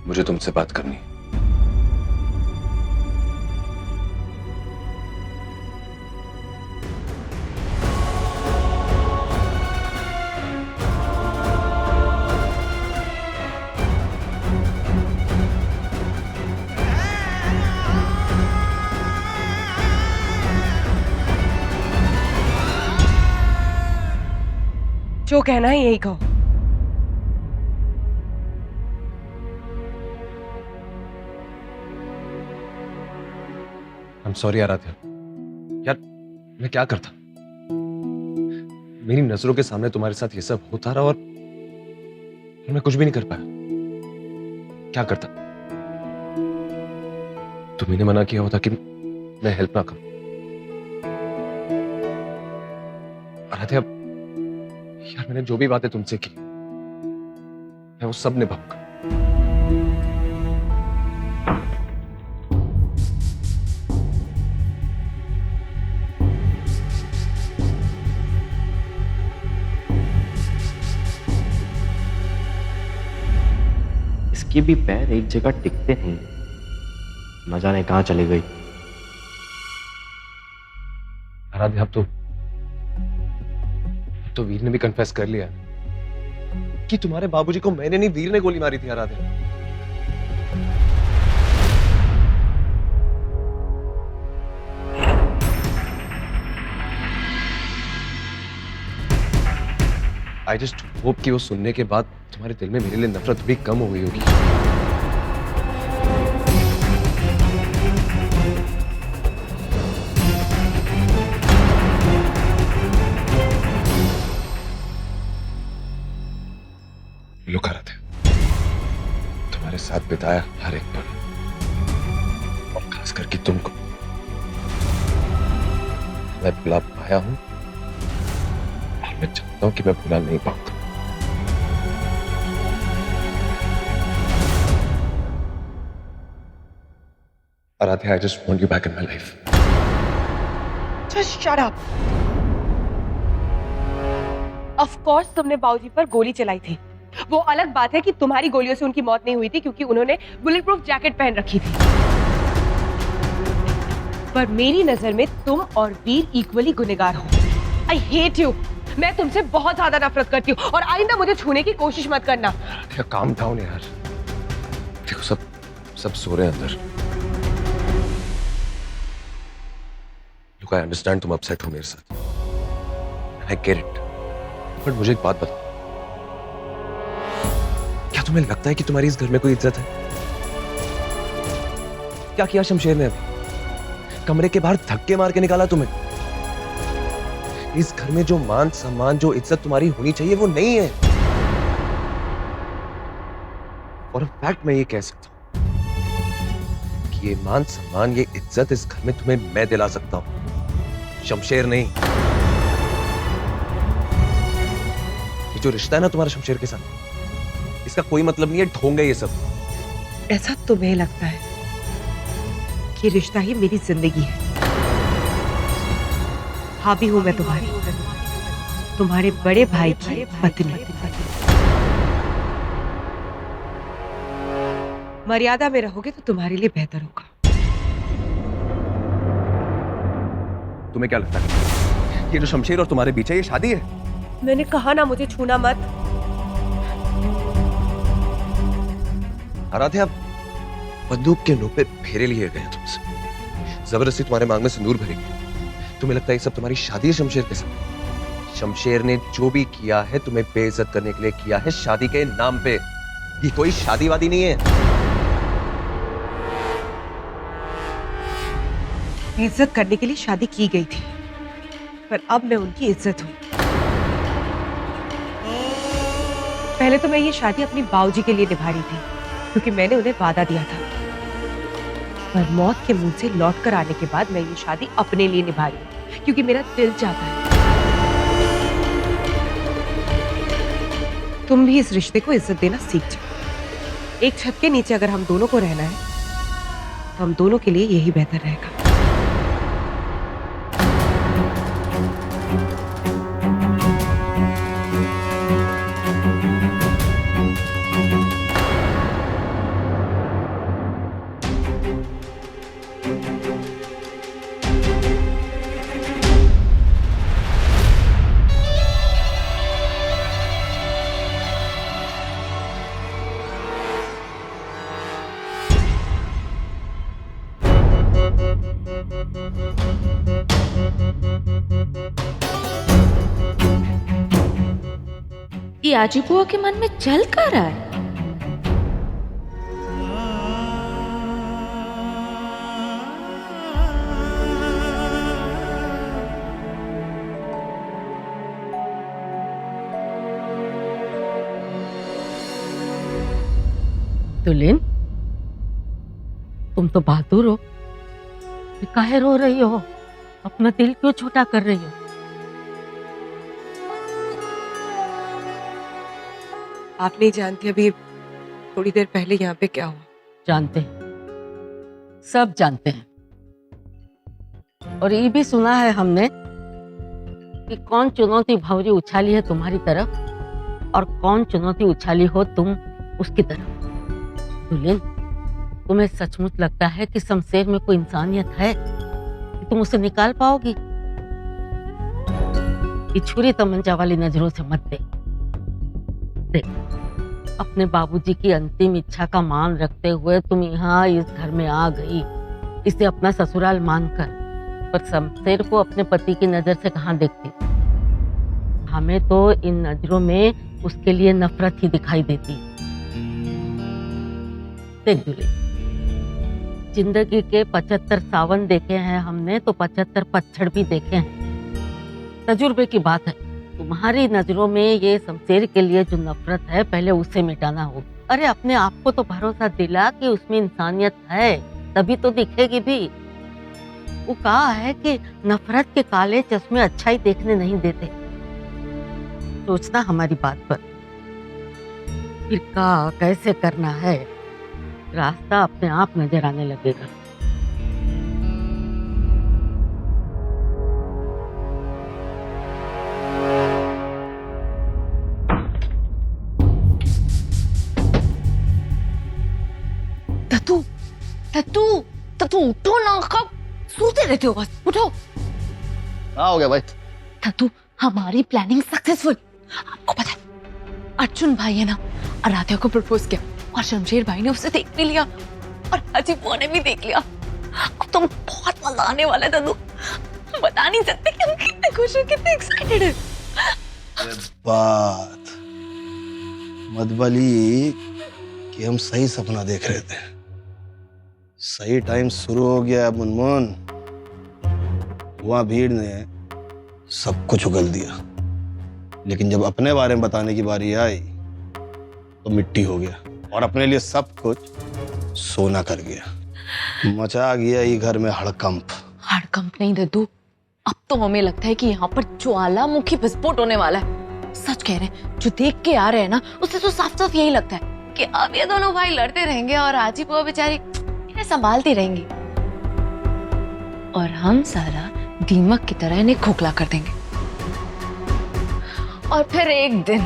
मुझे तुमसे बात करनी है। जो कहना है यही कहो। I'm sorry Aaradhya. यार मैं क्या करता, मेरी नजरों के सामने तुम्हारे साथ ये सब होता रहा और मैं कुछ भी नहीं कर पाया। क्या करता? तुम्ही ने मना किया होता कि मैं हेल्प ना करूं। आराध्या यार, मैंने जो भी बातें तुमसे की मैं वो सब निभाऊंगा। इसके भी पैर एक जगह टिकते नहीं, न जाने कहां चली गई। आराध्या अब तो वीर ने भी कन्फेस कर लिया कि तुम्हारे बाबूजी को मैंने नहीं, वीर ने गोली मारी थी। आराध्या आई जस्ट होप कि वो सुनने के बाद तुम्हारे दिल में मेरे लिए नफरत थोड़ी कम हो गई होगी। लुका रहे थे तुम्हारे साथ बिताया हर एक पल, और खास करके तुमको मैं भुला पाया हूं और मैं चाहता हूं कि मैं भुला नहीं पाऊंगा। Aaradhya, I just want you back in my life. Just shut up. Of course तुमने बाबूजी पर गोली चलाई थी। वो अलग बात है कि तुम्हारी गोलियों से उनकी मौत नहीं हुई थी क्योंकि उन्होंने बुलेट प्रूफ जैकेट पहन रखी थी। पर मेरी नजर में तुम और वीर इक्वली गुनहगार हो। I hate you. मैं तुमसे बहुत ज्यादा नफरत करती हूँ और आइंदा मुझे छूने की कोशिश मत करना। काम डाउन यार, देखो सब सो रहे हैं अंदर। Look, I understand तुम अपसेट हो मेरे साथ, I get it, बट मुझे एक बात बताओ, क्या तुम्हें लगता है कि तुम्हारी इस घर में कोई इज्जत है? क्या किया शमशेर ने अभी? कमरे के बाहर धक्के मार के निकाला तुम्हें। इस घर में जो मान सम्मान, जो इज्जत तुम्हारी होनी चाहिए वो नहीं है। और फैक्ट मैं ये कह सकता हूं कि ये मान सम्मान, ये इज्जत इस घर में तुम्हें मैं दिला सकता हूं, शमशेर नहीं। ये जो रिश्ता है ना तुम्हारा शमशेर के साथ, इसका कोई मतलब नहीं है, ढोंग है ये सब। ऐसा तुम्हें लगता है कि रिश्ता ही मेरी जिंदगी है। भाभी हूं मैं तुम्हारे बड़े भाई की पत्नी। मर्यादा में रहोगे तो तुम्हारे लिए बेहतर होगा। तुम्हें क्या लगता है ये जो शमशेर और तुम्हारे बीच है ये शादी है? मैंने कहा ना मुझे छूना मत। आराध्या, बंदूक के नोक पे फेरे लिए गए तुमसे, जबरदस्ती तुम्हारे मांग में सिंदूर भरी। तुम्हें लगता है ये सब तुम्हारी शादी है शमशेर के साथ? शमशेर ने जो भी किया है तुम्हें बेइज्जत करने के लिए किया है, शादी के नाम पे। ये कोई शादी वादी नहीं है। इज्जत करने के लिए शादी की गई थी, पर अब मैं उनकी इज्जत हूं। पहले तो मैं ये शादी अपने बाबूजी के लिए निभा रही थी क्योंकि मैंने उन्हें वादा दिया था, पर मौत के मुंह से लौटकर आने के बाद मैं ये शादी अपने लिए निभा रही हूं क्योंकि मेरा दिल चाहता है। तुम भी इस रिश्ते को इज्जत देना सीख जाओ। एक छत के नीचे अगर हम दोनों को रहना है तो हम दोनों के लिए यही बेहतर रहेगा। ये आजी बुआ के मन में चल कर रहा है? दुल्हन, तुम तो बहादुर हो, काहे रो रही हो? अपना दिल क्यों छोटा कर रही हो? आप नहीं जानती अभी थोड़ी देर पहले यहाँ पे क्या हुआ। जानते हैं, सब जानते हैं। और ये भी सुना है हमने कि कौन चुनौती भंवरी उछाली है तुम्हारी तरफ और कौन चुनौती उछाली हो तुम उसकी तरफ। दुल्हन, तुम्हें सचमुच लगता है कि शमशेर में कोई इंसानियत है कि तुम उसे निकाल पाओगी? ये छुरी तमंचा वाली नजरों से मत देख। अपने बाबूजी की अंतिम इच्छा का मान रखते हुए तुम यहाँ इस घर में आ गई, इसे अपना ससुराल मानकर, पर शमशेर को अपने पति की नजर से कहाँ देखती? हमें तो इन नजरों में उसके लिए नफरत ही दिखाई देती। देख दुल्हन, जिंदगी के 75 सावन देखे हैं हमने तो 75 पतझड़ भी देखे हैं। तजुर्बे की बात है। तुम्हारी नजरों में ये शमशेर के लिए जो नफरत है पहले उसे मिटाना होगा। अरे अपने आप को तो भरोसा दिला कि उसमें इंसानियत है, तभी तो दिखेगी भी। वो कहा है कि नफरत के काले चश्मे अच्छाई देखने नहीं देते। सोचना हमारी बात पर, फिर क्या कैसे करना है, रास्ता अपने आप नजर आने लगेगा। तत्तू, तत्तू, तत्तू उठो ना, कब सोते रहते हो? बस उठो। हाँ हो गया भाई। तत्तू, हमारी प्लानिंग सक्सेसफुल। आपको पता है अर्जुन भाई है ना, आराध्या को प्रपोज किया और शमशेर भाई ने उसे देख भी लिया और हाजी बुआ ने भी देख लिया। अब तुम बहुत मजा आने वाला है तत्तू, बता नहीं सकते कि हम कितने खुश हैं, कितने एक्साइटेड हैं। बात मतबली कि हम सही सपना देख रहे थे। सही टाइम शुरू हो गया मुनमुन। वहां भीड़ ने सब कुछ उगल दिया, लेकिन जब अपने बारे में बताने की बारी आई तो मिट्टी हो गया और अपने लिए सब कुछ सोना कर गया। मचा गया ये घर में हड़कंप। हड़कंप नहीं दद्दू, अब तो हमें लगता है कि यहाँ पर ज्वालामुखी विस्फोट होने वाला है। सच कह रहे हैं, जो देख के आ रहे हैं ना, उससे तो साफ साफ यही लगता है कि अब ये दोनों भाई लड़ते रहेंगे और आजी बुआ बेचारी इन्हें संभालती रहेंगी और हम सारा दीमक की तरह इन्हें खोखला कर देंगे। और फिर एक दिन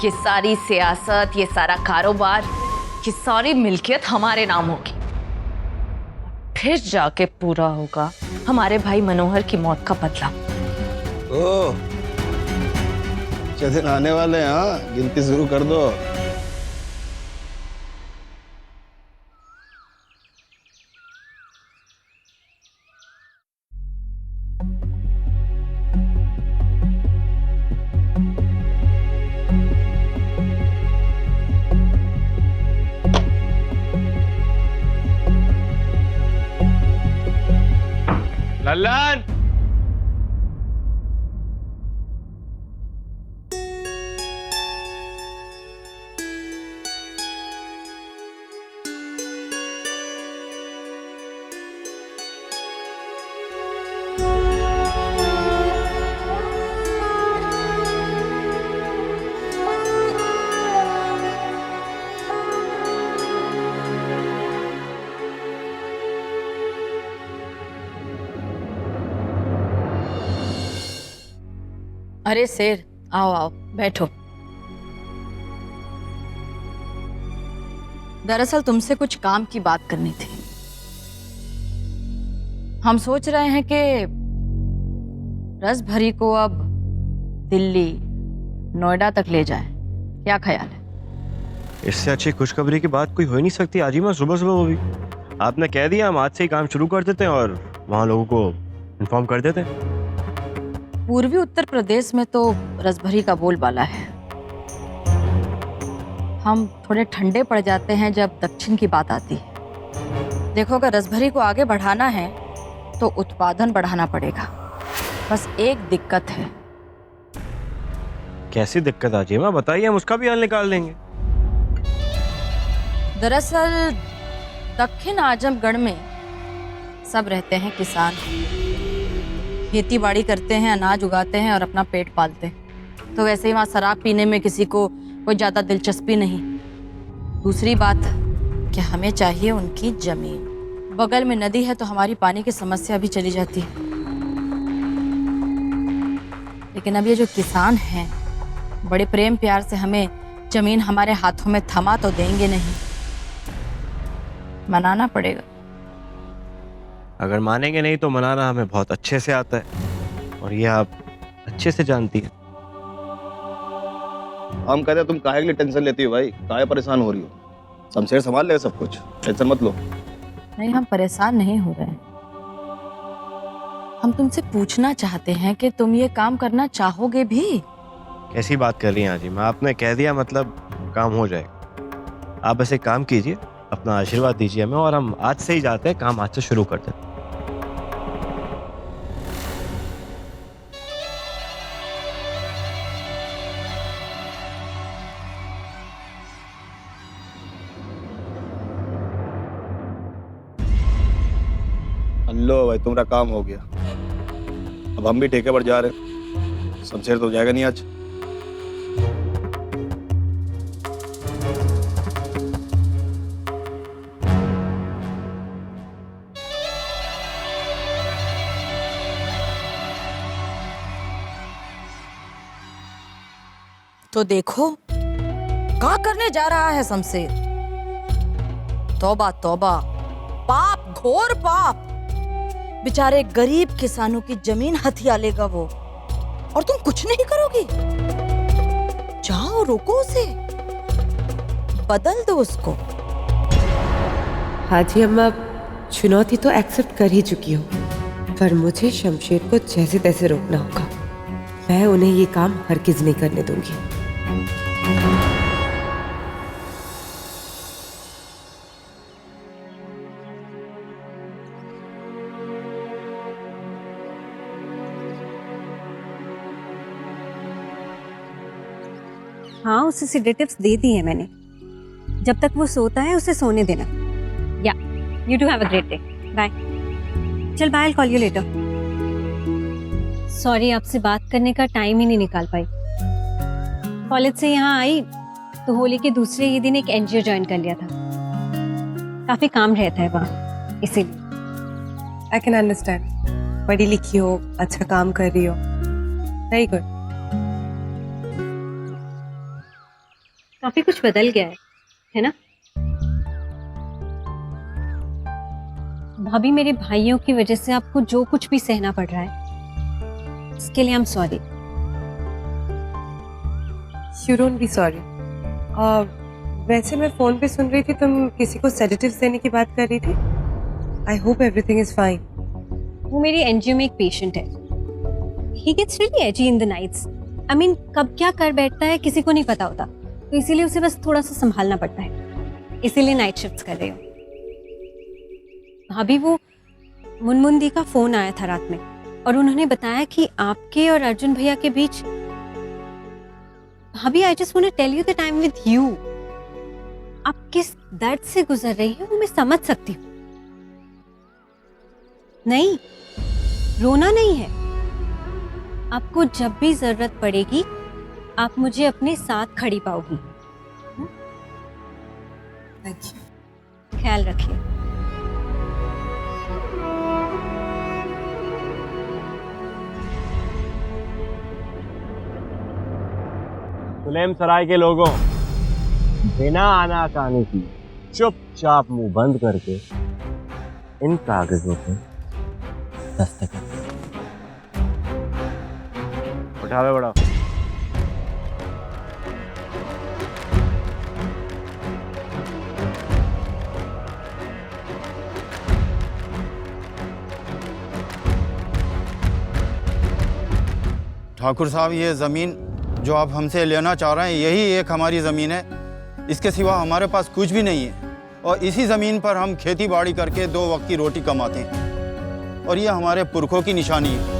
ये सारी सियासत, ये सारा कारोबार, ये सारी मिल्कियत हमारे नाम होगी। फिर जाके पूरा होगा हमारे भाई मनोहर की मौत का बदला। ओ, दिन आने वाले हैं। हाँ, गिनती शुरू कर दो। लल्लन, अरे शेर, आओ आओ बैठो। दरअसल तुमसे कुछ काम की बात करनी थी। हम सोच रहे हैं कि रसभरी को अब दिल्ली, नोएडा तक ले जाएं। क्या ख्याल है? इससे अच्छी खुशखबरी की बात कोई हो ही नहीं सकती। आज ही मैं सुबह सुबह वो भी आपने कह दिया, हम आज से ही काम शुरू कर देते हैं और वहाँ लोगों को इन्फॉर्म कर देते हैं। पूर्वी उत्तर प्रदेश में तो रसभरी का बोलबाला है, हम थोड़े ठंडे पड़ जाते हैं जब दक्षिण की बात आती है। देखो, अगर रसभरी को आगे बढ़ाना है तो उत्पादन बढ़ाना पड़ेगा। बस एक दिक्कत है। कैसी दिक्कत आजी माँ, बताइए, हम उसका भी हल निकाल देंगे। दरअसल दक्षिण आजमगढ़ में सब रहते हैं किसान, खेती बाड़ी करते हैं, अनाज उगाते हैं और अपना पेट पालते हैं। तो वैसे ही वहाँ शराब पीने में किसी को कोई ज़्यादा दिलचस्पी नहीं। दूसरी बात कि हमें चाहिए उनकी जमीन। बगल में नदी है तो हमारी पानी की समस्या भी चली जाती है। लेकिन अब ये जो किसान हैं बड़े प्रेम प्यार से हमें जमीन हमारे हाथों में थमा तो देंगे नहीं, मनाना पड़ेगा। अगर मानेंगे नहीं तो मनाना हमें बहुत अच्छे से आता है और ये आप अच्छे से जानती हैं। हम कहते हैं तुम काहे के लिए टेंशन लेती हो भाई, काहे परेशान हो रही हो? शमशेर संभाल लेगा सब कुछ, टेंशन मत लो। नहीं, हम परेशान नहीं हो रहे हैं। हम तुमसे पूछना चाहते हैं कि तुम ये काम करना चाहोगे भी? कैसी बात कर रही हैं आजी माँ, आपने कह दिया मतलब काम हो जाएगा। आप बस एक काम कीजिए, अपना आशीर्वाद दीजिए हमें और हम आज से ही जाते हैं, काम आज से शुरू करते हैं। लो भाई, तुम्हारा काम हो गया। अब हम भी ठेके पर जा रहे हैं। शमशेर तो जाएगा नहीं आज। तो देखो क्या करने जा रहा है शमशेर। तौबा तौबा, पाप, घोर पाप। बेचारे गरीब किसानों की जमीन हथिया लेगा वो, और तुम कुछ नहीं करोगी। जाओ, रोको उसे, बदल दो उसको। हाजी अम्मा, चुनौती तो एक्सेप्ट कर ही चुकी हो, पर मुझे शमशेर को जैसे तैसे रोकना होगा। मैं उन्हें ये काम हरगिज नहीं करने दूंगी। हाँ, उसे सिडेटिव्स दे दी है मैंने। जब तक वो सोता है उसे सोने देना। या you do have a great day. Bye. चल bye, I call you later. Sorry, आपसे बात करने का टाइम ही नहीं निकाल पाई। कॉलेज से यहाँ आई तो होली के दूसरे ही दिन एक एनजीओ ज्वाइन कर लिया था। काफी काम रहता है वहाँ, इसीलिए। I can understand. पढ़ी लिखी हो, अच्छा काम कर रही हो, वेरी गुड। काफी कुछ बदल गया है ना? भाभी, मेरे भाइयों की वजह से आपको जो कुछ भी सहना पड़ रहा है, इसके लिए I am sorry. You don't be sorry. वैसे मैं फोन पे सुन रही थी तुम किसी को सेडेटिव्स देने की बात कर रही थी। I hope everything is fine. वो मेरी एनजीओ में एक पेशेंट है। He gets really edgy in the nights. I mean, कब क्या कर बैठता है किसी को नहीं पता होता, तो इसीलिए उसे बस थोड़ा सा संभालना पड़ता है। इसीलिए नाइट शिफ्ट्स कर रही हूँ। भाभी, वो मुनमुन दी का फोन आया था रात में और उन्होंने बताया कि आपके और अर्जुन भैया के बीच। भाभी, I just want to tell you that I am with you. आप किस दर्द से गुजर रही हैं वो मैं समझ सकती हूँ। नहीं, रोना नहीं है। आपको जब भी जरूरत पड़ेगी आप मुझे अपने साथ खड़ी पाओगी। ख्याल रखिए। सुलेम सराय के लोगों, बिना आनाकानी की चुपचाप मुंह बंद करके इन कागजों पे दस्तखत उठावे बढ़ाओ। ठाकुर साहब, ये ज़मीन जो आप हमसे लेना चाह रहे हैं यही एक हमारी ज़मीन है। इसके सिवा हमारे पास कुछ भी नहीं है और इसी ज़मीन पर हम खेती बाड़ी करके 2 वक्त की रोटी कमाते हैं और ये हमारे पुरखों की निशानी है।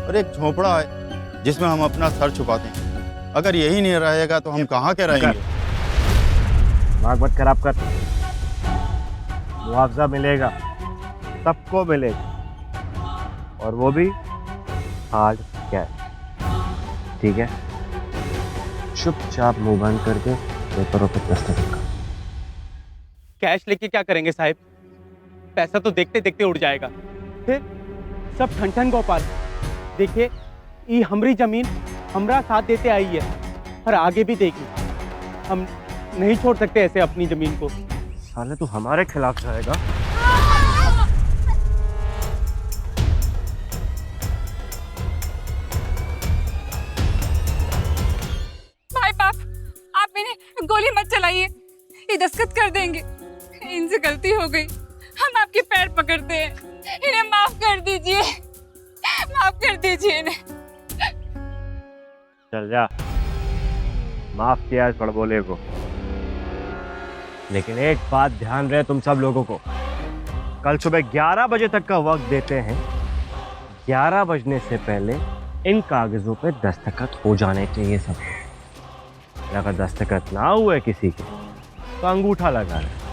और एक झोपड़ा है जिसमें हम अपना सर छुपाते हैं। अगर यही नहीं रहेगा तो हम कहाँ के रहेंगे? दिमाग मत खराब कर। मुआवजा मिलेगा, सबको मिलेगा, और वो भी हार्ड कैश। ठीक है, चुपचाप मुंह बंद करके पेपरों पे दस्तखत कर। कैश लेके क्या करेंगे साहब? पैसा तो देखते देखते उड़ जाएगा। फिर सब ठन ठन गोपाल। देखिए, ये हमारी जमीन हमरा साथ देते आई है और आगे भी देगी। हम नहीं छोड़ सकते ऐसे अपनी जमीन को। साले तू हमारे खिलाफ जाएगा? भाई बाप, आप इन्हें गोली मत चलाइए, ये दस्तखत कर देंगे। इनसे गलती हो गई, हम आपके पैर पकड़ते हैं, इन्हें माफ कर दीजिए, माफ कर दीजिए इन्हें। चल जा, माफ किया इस बड़बोले को। लेकिन एक बात ध्यान रहे तुम सब लोगों को, कल सुबह 11 बजे तक का वक्त देते हैं। 11 बजने से पहले इन कागजों पे दस्तखत हो जाने चाहिए सब। अगर दस्तखत ना हुए किसी के तो अंगूठा लगा रहे।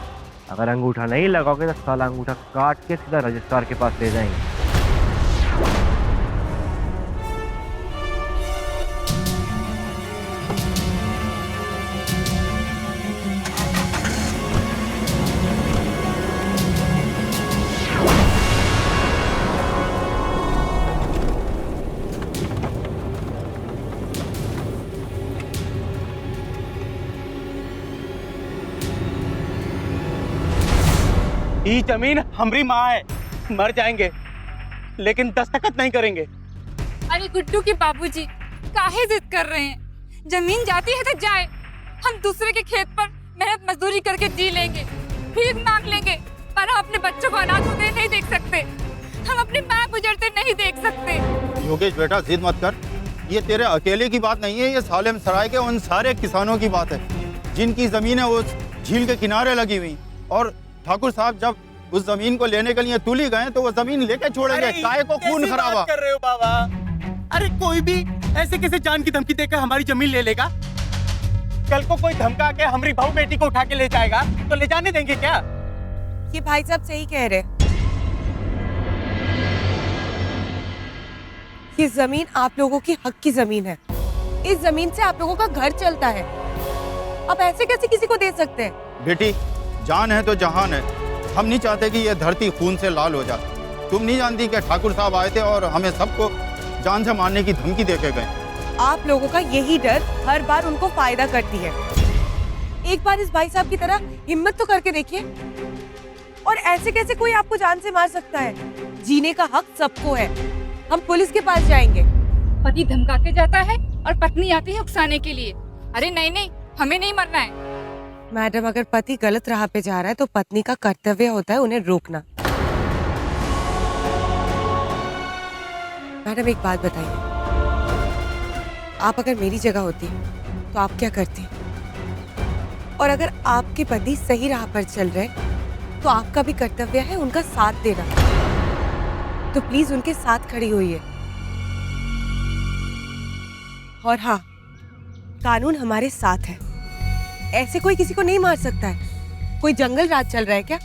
अगर अंगूठा नहीं लगाओगे तो साला अंगूठा काट के सीधा रजिस्ट्रार के पास ले जाएंगे। ये जमीन हमारी माँ है, मर जाएंगे लेकिन दस्तखत नहीं करेंगे। अरे गुड्डू के बाबूजी, काहे जिद कर रहे हैं? जमीन जाती है तो जाए, हम दूसरे के खेत पर मेहनत मजदूरी करके जी लेंगे, भीख मांग लेंगे, पर हम अपने बच्चों को अनाथ होते नहीं देख सकते, हम अपनी माँ गुजरते नहीं देख सकते। योगेश बेटा, जिद मत कर। ये तेरे अकेले की बात नहीं है, ये सालेम सराय के उन सारे किसानों की बात है जिनकी जमीन है वो झील के किनारे लगी हुई। और ठाकुर साहब जब उस जमीन को लेने के लिए तुली गए तो वो जमीन लेके छोड़ेंगे। काय को खून खराबा कर रहे हो बाबा? अरे कोई भी ऐसे कैसे जान की धमकी देकर हमारी जमीन ले लेगा? कल को कोई धमका के हमारी बहू बेटी को उठा के ले जाएगा तो ले जाने देंगे क्या? ये भाई साहब सही कह रहे। ये जमीन आप लोगों की हक की जमीन है। इस जमीन से आप लोगों का घर चलता है। आप ऐसे कैसे किसी को दे सकते हैं? बेटी, जान है तो जहान है। हम नहीं चाहते कि ये धरती खून से लाल हो जाए। तुम नहीं जानती कि ठाकुर साहब आए थे और हमें सबको जान से मारने की धमकी देके गए। आप लोगों का यही डर हर बार उनको फायदा करती है। एक बार इस भाई साहब की तरह हिम्मत तो करके देखिए। और ऐसे कैसे कोई आपको जान से मार सकता है? जीने का हक सबको है। हम पुलिस के पास जाएंगे। पति धमका के जाता है और पत्नी आती है उकसाने के लिए। अरे नहीं नहीं, हमें नहीं मरना है। मैडम, अगर पति गलत राह पे जा रहा है तो पत्नी का कर्तव्य होता है उन्हें रोकना। मैडम, एक बात बताइए, आप अगर मेरी जगह होती तो आप क्या करती? और अगर आपके पति सही राह पर चल रहे तो आपका भी कर्तव्य है उनका साथ देना। तो प्लीज उनके साथ खड़ी होइए। और हाँ, कानून हमारे साथ है। ऐसे कोई किसी को नहीं मार सकता है। कोई जंगल राज चल रहा है क्या?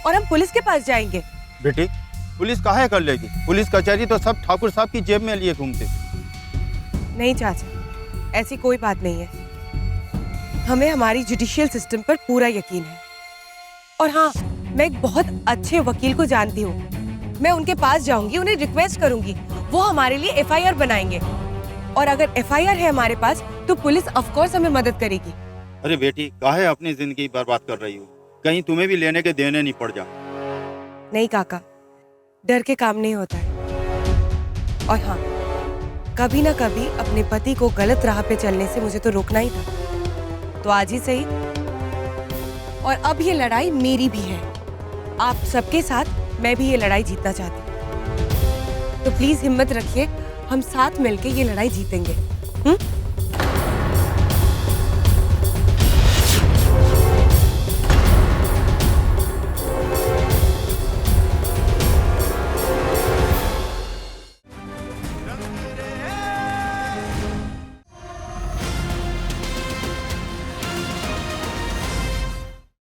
और हम पुलिस के पास जाएंगे। बेटी, पुलिस काहे कर लेगी? पुलिस कचहरी तो सब ठाकुर साहब की जेब में लिए घूमते। नहीं चाचा, ऐसी कोई बात नहीं है। हमें हमारी जुडिशियल सिस्टम पर पूरा यकीन है। और हाँ, मैं एक बहुत अच्छे वकील को जानती हूँ। मैं उनके पास जाऊंगी, उन्हें रिक्वेस्ट करूंगी, वो हमारे लिए FIR बनाएंगे। और अगर FIR है हमारे पास तो पुलिस ऑफ कोर्स हमें मदद करेगी। अरे बेटी, काहे अपनी जिंदगी बर्बाद कर रही हो? कहीं तुम्हें भी लेने के देने नहीं पड़ जाए। नहीं काका, डर के काम नहीं होता है। और हाँ, कभी ना कभी अपने पति को गलत राह पे चलने से मुझे तो रोकना ही था। तो आज ही सही। और अब ये लड़ाई मेरी भी है। आप सबके साथ मैं भी ये लड़ाई जीतना चाहती हूँ। तो प्लीज हिम्मत रखिए, हम साथ मिलके ये लड़ाई जीतेंगे।